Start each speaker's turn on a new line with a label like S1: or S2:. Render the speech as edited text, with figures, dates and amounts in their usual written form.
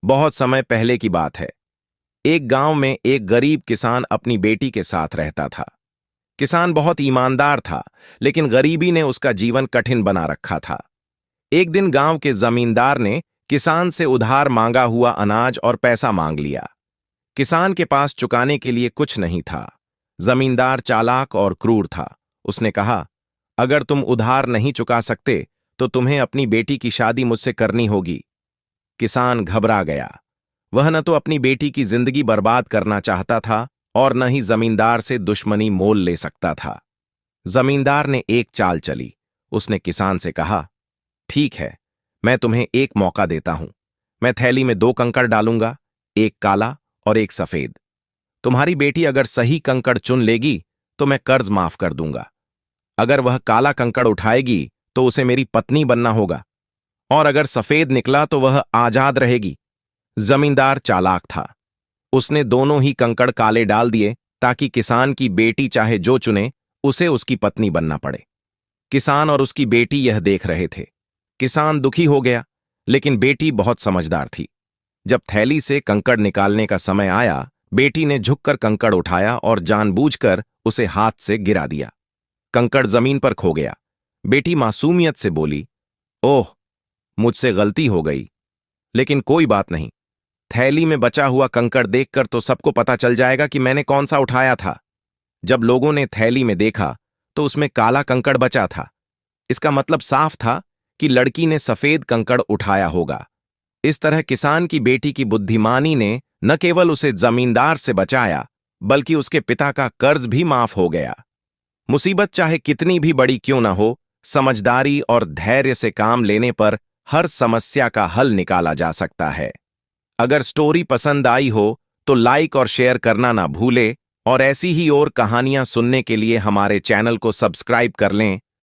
S1: बहुत समय पहले की बात है। एक गांव में एक गरीब किसान अपनी बेटी के साथ रहता था। किसान बहुत ईमानदार था, लेकिन गरीबी ने उसका जीवन कठिन बना रखा था। एक दिन गांव के जमींदार ने किसान से उधार मांगा हुआ अनाज और पैसा मांग लिया। किसान के पास चुकाने के लिए कुछ नहीं था। जमींदार चालाक और क्रूर था। उसने कहा, अगर तुम उधार नहीं चुका सकते तो तुम्हें अपनी बेटी की शादी मुझसे करनी होगी। किसान घबरा गया। वह न तो अपनी बेटी की जिंदगी बर्बाद करना चाहता था और न ही जमींदार से दुश्मनी मोल ले सकता था। जमींदार ने एक चाल चली। उसने किसान से कहा, ठीक है, मैं तुम्हें एक मौका देता हूं। मैं थैली में 2 कंकड़ डालूंगा, एक काला और एक सफेद। तुम्हारी बेटी अगर सही कंकड़ चुन लेगी तो मैं कर्ज माफ कर दूंगा। अगर वह काला कंकड़ उठाएगी तो उसे मेरी पत्नी बनना होगा, और अगर सफेद निकला तो वह आजाद रहेगी। जमींदार चालाक था। उसने दोनों ही कंकड़ काले डाल दिए ताकि किसान की बेटी चाहे जो चुने उसे उसकी पत्नी बनना पड़े। किसान और उसकी बेटी यह देख रहे थे। किसान दुखी हो गया, लेकिन बेटी बहुत समझदार थी। जब थैली से कंकड़ निकालने का समय आया, बेटी ने झुककर कंकड़ उठाया और जानबूझकर उसे हाथ से गिरा दिया। कंकड़ जमीन पर खो गया। बेटी मासूमियत से बोली, ओह, मुझसे गलती हो गई। लेकिन कोई बात नहीं, थैली में बचा हुआ कंकड़ देखकर तो सबको पता चल जाएगा कि मैंने कौन सा उठाया था। जब लोगों ने थैली में देखा तो उसमें काला कंकड़ बचा था। इसका मतलब साफ था कि लड़की ने सफेद कंकड़ उठाया होगा। इस तरह किसान की बेटी की बुद्धिमानी ने न केवल उसे जमींदार से बचाया, बल्कि उसके पिता का कर्ज भी माफ हो गया। मुसीबत चाहे कितनी भी बड़ी क्यों न हो, समझदारी और धैर्य से काम लेने पर हर समस्या का हल निकाला जा सकता है। अगर स्टोरी पसंद आई हो तो लाइक और शेयर करना ना भूले, और ऐसी ही और कहानियां सुनने के लिए हमारे चैनल को सब्सक्राइब कर लें।